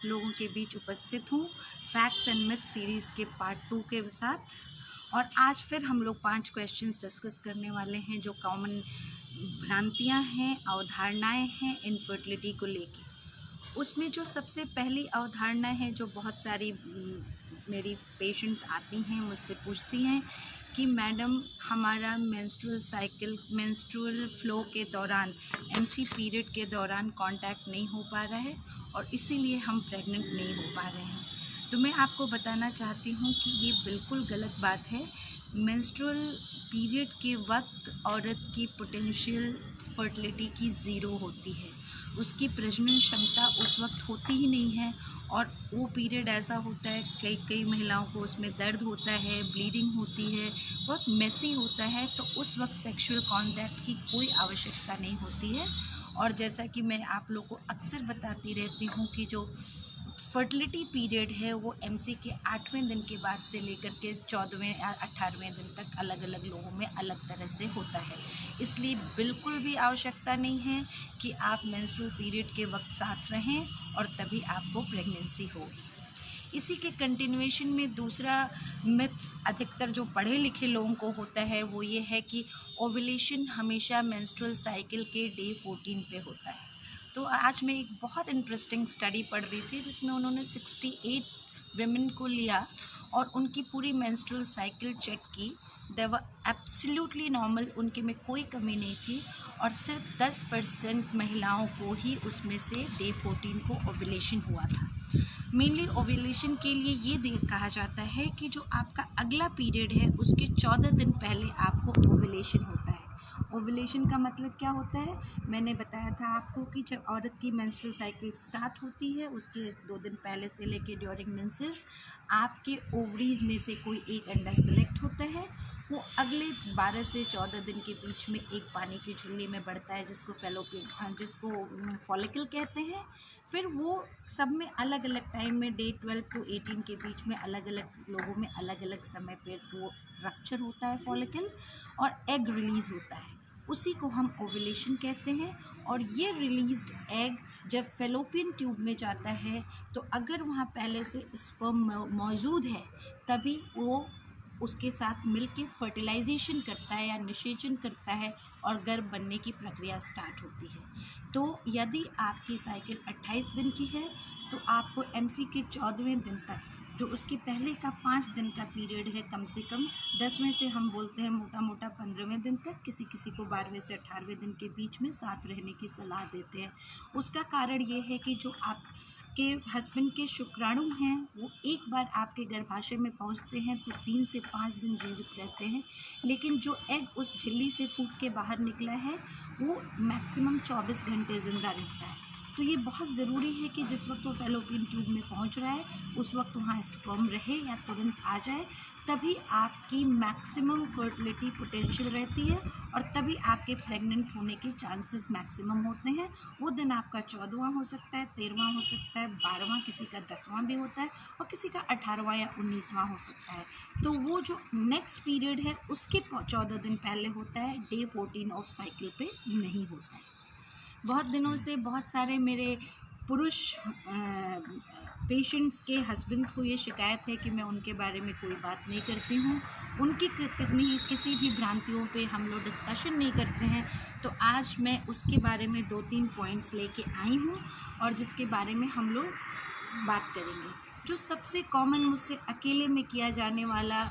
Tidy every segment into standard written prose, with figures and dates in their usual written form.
लोगों के बीच उपस्थित हूँ फैक्ट्स एंड मिथ सीरीज़ के पार्ट 2 के साथ। और आज फिर हम लोग 5 क्वेश्चंस डिस्कस करने वाले हैं जो कॉमन भ्रांतियाँ हैं, अवधारणाएं हैं इनफर्टिलिटी को लेके। उसमें जो सबसे पहली अवधारणा है जो बहुत सारी मेरी पेशेंट्स आती हैं, मुझसे पूछती हैं कि मैडम हमारा मेंस्ट्रुअल फ्लो के दौरान एमसी पीरियड के दौरान कांटेक्ट नहीं हो पा रहा है और इसीलिए हम प्रेग्नेंट नहीं हो पा रहे हैं। तो मैं आपको बताना चाहती हूँ कि ये बिल्कुल गलत बात है। मेंस्ट्रुअल पीरियड के वक्त औरत की पोटेंशियल फर्टिलिटी की ज़ीरो होती है, उसकी प्रजनन क्षमता उस वक्त होती ही नहीं है। और वो पीरियड ऐसा होता है, कई महिलाओं को उसमें दर्द होता है, ब्लीडिंग होती है, बहुत मेसी होता है। तो उस वक्त सेक्सुअल कांटेक्ट की कोई आवश्यकता नहीं होती है। और जैसा कि मैं आप लोग को अक्सर बताती रहती हूँ कि जो फर्टिलिटी पीरियड है वो एमसी के 8वें दिन के बाद से लेकर के 14वें या 18वें दिन तक अलग अलग लोगों में अलग तरह से होता है। इसलिए बिल्कुल भी आवश्यकता नहीं है कि आप मेंस्ट्रुअल पीरियड के वक्त साथ रहें और तभी आपको प्रेगनेंसी होगी। इसी के कंटिन्यूएशन में दूसरा मिथ अधिकतर जो पढ़े लिखे लोगों को होता है वो ये है कि ओव्यूलेशन हमेशा मेंस्ट्रुअल साइकिल के डे 14 पे होता है। तो आज मैं एक बहुत इंटरेस्टिंग स्टडी पढ़ रही थी जिसमें उन्होंने 68 विमेन को लिया और उनकी पूरी मेंस्ट्रुअल साइकिल चेक की। दे वर एब्सोल्युटली नॉर्मल, उनके में कोई कमी नहीं थी। और सिर्फ 10% महिलाओं को ही उसमें से डे 14 को ओव्यूलेशन हुआ था। मेनली ओव्यूलेशन के लिए ये कहा जाता है कि जो आपका अगला पीरियड है उसके 14 दिन पहले आपको ओव्यूलेशन होता है। ओव्यूलेशन का मतलब क्या होता है, मैंने बताया था आपको कि जब औरत की मेंस्ट्रुअल साइकिल स्टार्ट होती है उसके 2 दिन पहले से लेके ड्यूरिंग मेंसेस आपके ओवरीज में से कोई एक अंडा सेलेक्ट होता है। वो अगले 12 से 14 दिन के बीच में एक पानी की झिल्ली में बढ़ता है जिसको फॉलिकल कहते हैं। फिर वो सब में अलग अलग टाइम में डे 12 टू 18 के बीच में अलग अलग लोगों में अलग अलग समय पे वो रप्चर होता है फॉलिकल और एग रिलीज़ होता है, उसी को हम ओव्यूलेशन कहते हैं। और ये रिलीज्ड एग जब फैलोपियन ट्यूब में जाता है तो अगर वहाँ पहले से स्पर्म मौजूद है तभी वो उसके साथ मिलके फर्टिलाइजेशन करता है या निषेचन करता है और गर्भ बनने की प्रक्रिया स्टार्ट होती है। तो यदि आपकी साइकिल 28 दिन की है तो आपको एमसी के 14वें दिन तक, जो उसके पहले का 5 दिन का पीरियड है, कम से कम 10वें से हम बोलते हैं मोटा मोटा 15वें दिन तक, किसी किसी को 12वें से 18वें दिन के बीच में साथ रहने की सलाह देते हैं। उसका कारण ये है कि जो आपके हस्बैंड के शुक्राणु हैं वो एक बार आपके गर्भाशय में पहुंचते हैं तो 3 से 5 दिन जीवित रहते हैं, लेकिन जो एग उस झिल्ली से फूट के बाहर निकला है वो मैक्सिमम 24 घंटे ज़िंदा रहता है। तो ये बहुत ज़रूरी है कि जिस वक्त वो फैलोपियन ट्यूब में पहुंच रहा है उस वक्त वहाँ स्पर्म रहे या तुरंत आ जाए, तभी आपकी मैक्सिमम फर्टिलिटी पोटेंशियल रहती है और तभी आपके प्रेग्नेंट होने के चांसेस मैक्सिमम होते हैं। वो दिन आपका 14वां हो सकता है, 13वां हो सकता है, 12वां, किसी का 10वां भी होता है और किसी का 18वां या 19वां हो सकता है। तो वो जो नेक्स्ट पीरियड है उसके 14 दिन पहले होता है, डे 14 ऑफ साइकिल पे नहीं होता है। बहुत दिनों से बहुत सारे मेरे पुरुष पेशेंट्स के हस्बैंड्स को ये शिकायत है कि मैं उनके बारे में कोई बात नहीं करती हूँ, उनकी किसी भी भ्रांतियों पे हम लोग डिस्कशन नहीं करते हैं। तो आज मैं उसके बारे में 2-3 पॉइंट्स लेके आई हूँ और जिसके बारे में हम लोग बात करेंगे। जो सबसे कॉमन मुझसे अकेले में किया जाने वाला,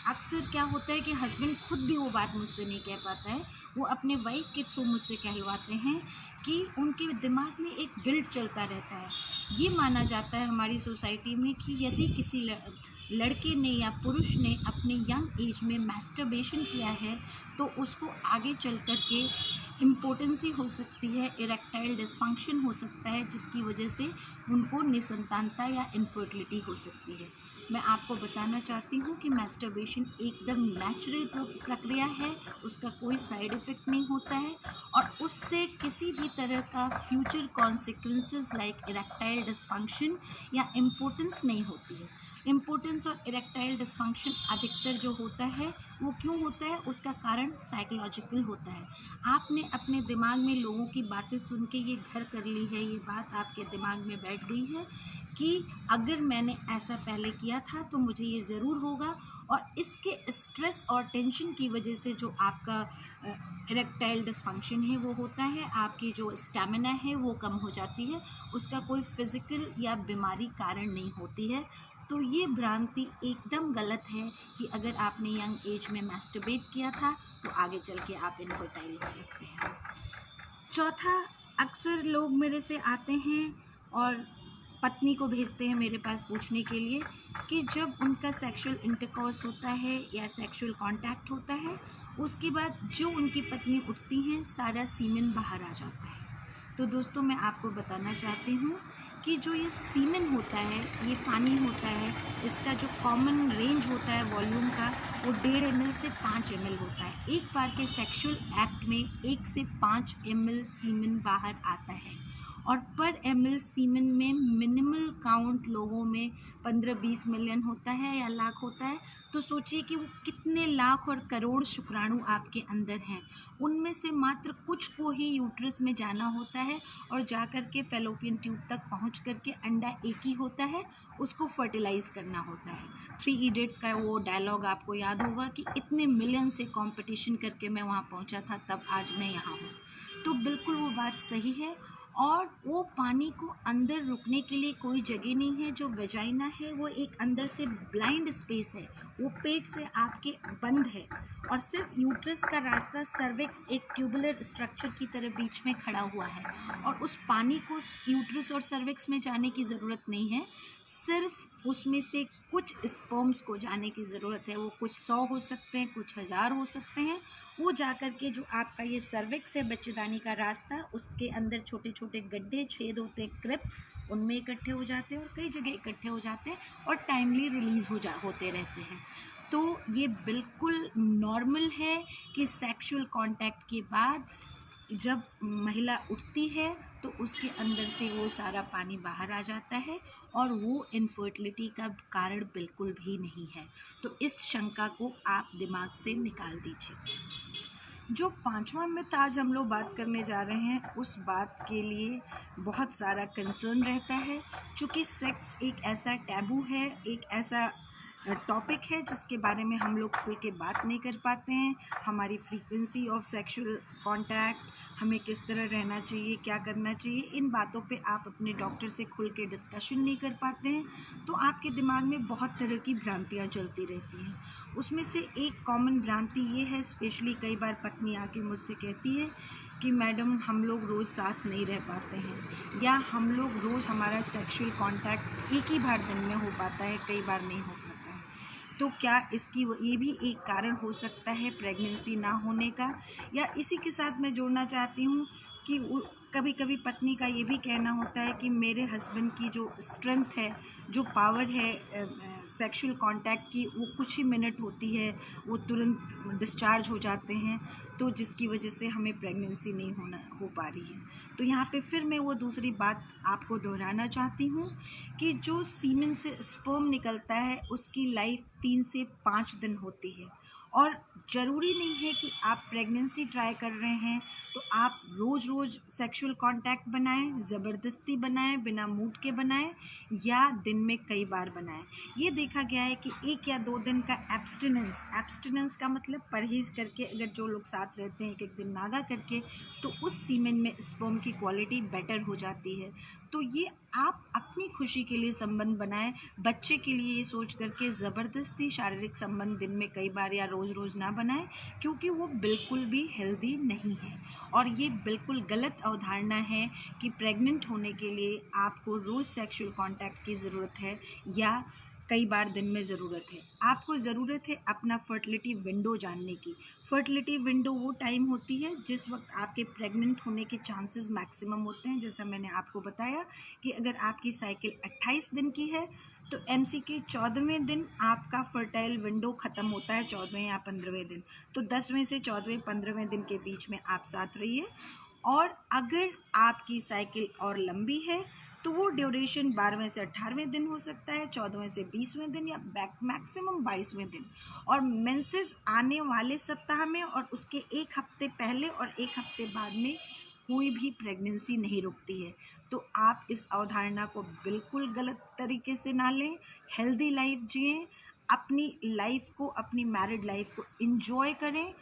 अक्सर क्या होता है कि हस्बैंड खुद भी वो बात मुझसे नहीं कह पाता है, वो अपने वाइफ के थ्रू मुझसे कहलवाते हैं कि उनके दिमाग में एक गिल्ट चलता रहता है। ये माना जाता है हमारी सोसाइटी में कि यदि किसी लड़के ने या पुरुष ने अपने यंग एज में मैस्टरबेशन किया है तो उसको आगे चल कर के इम्पोर्टेंसी हो सकती है, इरेक्टाइल डिसफंक्शन हो सकता है, जिसकी वजह से उनको निसंतानता या इनफर्टिलिटी हो सकती है। मैं आपको बताना चाहती हूँ कि मैस्टरबेशन एकदम नेचुरल प्रक्रिया है, उसका कोई साइड इफ़ेक्ट नहीं होता है और उससे किसी भी तरह का future consequences like erectile dysfunction या इम्पोर्टेंस नहीं होती है। इम्पोर्टेंस और इरेक्टाइल डिसफंक्शन अधिकतर जो होता है वो क्यों होता है, उसका कारण कारण साइकोलॉजिकल होता है। आपने अपने दिमाग में लोगों की बातें सुन के ये घर कर ली है, ये बात आपके दिमाग में बैठ गई है कि अगर मैंने ऐसा पहले किया था तो मुझे ये ज़रूर होगा, और इसके स्ट्रेस और टेंशन की वजह से जो आपका इरेक्टाइल डिसफंक्शन है वो होता है, आपकी जो स्टैमिना है वो कम हो जाती है, उसका कोई फिज़िकल या बीमारी कारण नहीं होती है। तो ये भ्रांति एकदम गलत है कि अगर आपने यंग एज में मैस्टरबेट किया था तो आगे चल के आप इनफर्टाइल हो सकते हैं। चौथा, अक्सर लोग मेरे से आते हैं और पत्नी को भेजते हैं मेरे पास पूछने के लिए कि जब उनका सेक्सुअल इंटरकॉर्स होता है या सेक्सुअल कांटेक्ट होता है, उसके बाद जो उनकी पत्नी उठती हैं सारा सीमेन बाहर आ जाता है। तो दोस्तों, मैं आपको बताना चाहती हूँ कि जो ये सीमेन होता है, ये पानी होता है, इसका जो कॉमन रेंज होता है वॉल्यूम का, वो 1.5 ml से 5 ml होता है। एक बार के सेक्सुअल एक्ट में 1 से 5 ml सीमेन बाहर आता है, और पर ml सीमेन में मिनिमल काउंट लोगों में 15-20 मिलियन होता है या लाख होता है। तो सोचिए कि वो कितने लाख और करोड़ शुक्राणु आपके अंदर हैं। उनमें से मात्र कुछ को ही यूट्रस में जाना होता है, और जाकर के फेलोपियन ट्यूब तक पहुंच करके अंडा एक ही होता है, उसको फर्टिलाइज़ करना होता है। 3 इडियट्स का वो डायलॉग आपको याद होगा कि इतने मिलियन से कंपटीशन करके मैं वहाँ पहुँचा था, तब आज मैं यहाँ हूँ। तो बिल्कुल वो बात सही है। और वो पानी को अंदर रुकने के लिए कोई जगह नहीं है। जो वेजाइना है वो एक अंदर से ब्लाइंड स्पेस है, वो पेट से आपके बंद है, और सिर्फ यूट्रस का रास्ता सर्विक्स एक ट्यूबुलर स्ट्रक्चर की तरह बीच में खड़ा हुआ है, और उस पानी को यूट्रस और सर्विक्स में जाने की ज़रूरत नहीं है, सिर्फ उसमें से कुछ स्पर्म्स को जाने की ज़रूरत है। वो कुछ 100 हो सकते हैं, कुछ 1000 हो सकते हैं। वो जाकर के जो आपका ये सर्विक्स है, बच्चेदानी का रास्ता, उसके अंदर छोटे छोटे गड्ढे छेद होते हैं, क्रिप्स, उनमें इकट्ठे हो जाते हैं और कई जगह इकट्ठे हो जाते हैं और टाइमली रिलीज़ होते रहते हैं। तो ये बिल्कुल नॉर्मल है कि सेक्सुअल कांटेक्ट के बाद जब महिला उठती है तो उसके अंदर से वो सारा पानी बाहर आ जाता है, और वो इनफर्टिलिटी का कारण बिल्कुल भी नहीं है। तो इस शंका को आप दिमाग से निकाल दीजिए। जो 5वां मिथ आज हम लोग बात करने जा रहे हैं, उस बात के लिए बहुत सारा कंसर्न रहता है, क्योंकि सेक्स एक ऐसा टैबू है, एक ऐसा टॉपिक है जिसके बारे में हम लोग खुल के बात नहीं कर पाते हैं। हमारी फ्रीक्वेंसी ऑफ सेक्सुअल कांटेक्ट, हमें किस तरह रहना चाहिए, क्या करना चाहिए, इन बातों पे आप अपने डॉक्टर से खुल के डिस्कशन नहीं कर पाते हैं। तो आपके दिमाग में बहुत तरह की भ्रांतियाँ चलती रहती हैं। उसमें से एक कॉमन भ्रांति ये है, स्पेशली कई बार पत्नी आके मुझसे कहती है कि मैडम हम लोग रोज़ साथ नहीं रह पाते हैं, या हम लोग रोज़ हमारा सेक्सुअल कांटेक्ट एक ही बार दिन में हो पाता है, कई बार नहीं हो पाता है। तो क्या इसकी ये भी एक कारण हो सकता है प्रेगनेंसी ना होने का? या इसी के साथ मैं जोड़ना चाहती हूँ कि कभी कभी पत्नी का ये भी कहना होता है कि मेरे हस्बैंड की जो स्ट्रेंथ है, जो पावर है सेक्सुअल कांटेक्ट की, वो कुछ ही मिनट होती है, वो तुरंत डिस्चार्ज हो जाते हैं, तो जिसकी वजह से हमें प्रेगनेंसी नहीं हो पा रही है। तो यहाँ पे फिर मैं वो दूसरी बात आपको दोहराना चाहती हूँ कि जो सीमेन से स्पर्म निकलता है उसकी लाइफ 3 से 5 दिन होती है, और ज़रूरी नहीं है कि आप प्रेगनेंसी ट्राई कर रहे हैं तो आप रोज़ रोज़ सेक्सुअल कांटेक्ट बनाएं, ज़बरदस्ती बनाएं, बिना मूड के बनाएं, या दिन में कई बार बनाएं। ये देखा गया है कि 1 या 2 दिन का एब्सटिनेंस का मतलब परहेज़ करके अगर जो लोग साथ रहते हैं 1-1 दिन नागा करके, तो उस सीमेन में स्पर्म की क्वालिटी बेटर हो जाती है। तो ये आप अपनी खुशी के लिए संबंध बनाएं, बच्चे के लिए ये सोच करके ज़बरदस्ती शारीरिक संबंध दिन में कई बार या रोज़ रोज़ ना बनाएं, क्योंकि वो बिल्कुल भी हेल्दी नहीं है। और ये बिल्कुल गलत अवधारणा है कि प्रेग्नेंट होने के लिए आपको रोज़ सेक्सुअल कांटेक्ट की ज़रूरत है या कई बार दिन में ज़रूरत है। आपको ज़रूरत है अपना फर्टिलिटी विंडो जानने की। फर्टिलिटी विंडो वो टाइम होती है जिस वक्त आपके प्रेग्नेंट होने के चांसेस मैक्सिमम होते हैं। जैसा मैंने आपको बताया कि अगर आपकी साइकिल 28 दिन की है तो एमसी के 14वें दिन आपका फर्टाइल विंडो ख़त्म होता है, 14वें या 15वें दिन। तो 10वें से 14वें 15वें दिन के बीच में आप साथ रहिए। और अगर आपकी साइकिल और लंबी है तो वो ड्यूरेशन 12वें से 18वें दिन हो सकता है, 14वें से 20वें दिन या मैक्सिमम 22वें दिन। और मेंसेस आने वाले सप्ताह में और उसके एक हफ्ते पहले और एक हफ्ते बाद में कोई भी प्रेगनेंसी नहीं रुकती है। तो आप इस अवधारणा को बिल्कुल गलत तरीके से ना लें। हेल्दी लाइफ जिएं, अपनी लाइफ को, अपनी मैरिड लाइफ को एंजॉय करें।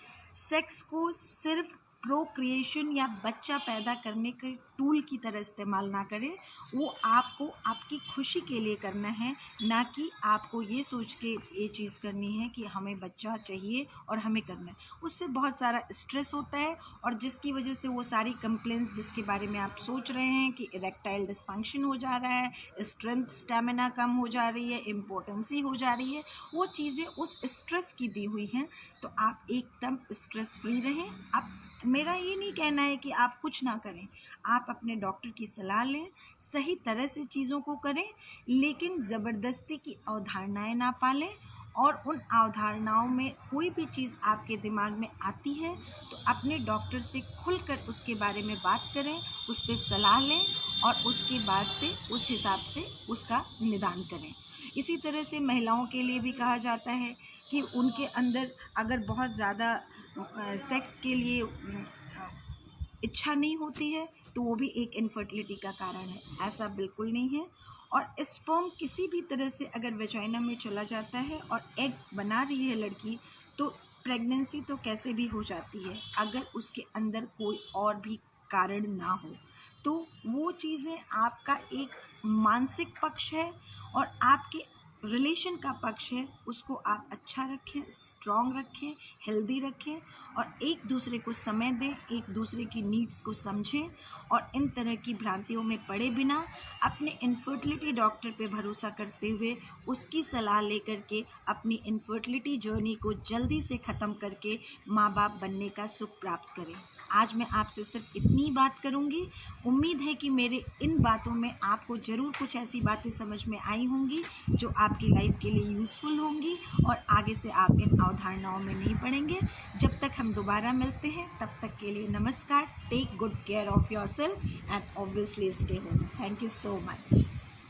सेक्स को सिर्फ प्रोक्रिएशन या बच्चा पैदा करने के टूल की तरह इस्तेमाल ना करें। वो आपको आपकी खुशी के लिए करना है, ना कि आपको ये सोच के ये चीज़ करनी है कि हमें बच्चा चाहिए और हमें करना है। उससे बहुत सारा स्ट्रेस होता है और जिसकी वजह से वो सारी कंप्लेंट्स जिसके बारे में आप सोच रहे हैं कि इरेक्टाइल डिस्फंक्शन हो जा रहा है, स्ट्रेंथ स्टेमिना कम हो जा रही है, इम्पोर्टेंसी हो जा रही है, वो चीज़ें उस स्ट्रेस की दी हुई हैं। तो आप एकदम स्ट्रेस फ्री रहें। आप, मेरा ये नहीं कहना है कि आप कुछ ना करें, आप अपने डॉक्टर की सलाह लें, सही तरह से चीज़ों को करें, लेकिन ज़बरदस्ती की अवधारणाएं ना पालें। और उन अवधारणाओं में कोई भी चीज़ आपके दिमाग में आती है तो अपने डॉक्टर से खुलकर उसके बारे में बात करें, उस पर सलाह लें और उसके बाद से उस हिसाब से उसका निदान करें। इसी तरह से महिलाओं के लिए भी कहा जाता है कि उनके अंदर अगर बहुत ज़्यादा सेक्स के लिए इच्छा नहीं होती है तो वो भी एक इनफर्टिलिटी का कारण है। ऐसा बिल्कुल नहीं है। और स्पर्म किसी भी तरह से अगर वेजाइना में चला जाता है और एग बना रही है लड़की, तो प्रेगनेंसी तो कैसे भी हो जाती है अगर उसके अंदर कोई और भी कारण ना हो। तो वो चीज़ें आपका एक मानसिक पक्ष है और आपके रिलेशन का पक्ष है, उसको आप अच्छा रखें, स्ट्रॉन्ग रखें, हेल्दी रखें और एक दूसरे को समय दें, एक दूसरे की नीड्स को समझें और इन तरह की भ्रांतियों में पड़े बिना अपने इनफर्टिलिटी डॉक्टर पे भरोसा करते हुए उसकी सलाह लेकर के अपनी इनफर्टिलिटी जर्नी को जल्दी से ख़त्म करके माँ बाप बनने का सुख प्राप्त करें। आज मैं आपसे सिर्फ इतनी बात करूंगी। उम्मीद है कि मेरे इन बातों में आपको ज़रूर कुछ ऐसी बातें समझ में आई होंगी जो आपकी लाइफ के लिए यूज़फुल होंगी और आगे से आप इन अवधारणाओं में नहीं पड़ेंगे। जब तक हम दोबारा मिलते हैं तब तक के लिए नमस्कार। Take good care of yourself and obviously stay home. Thank you so much.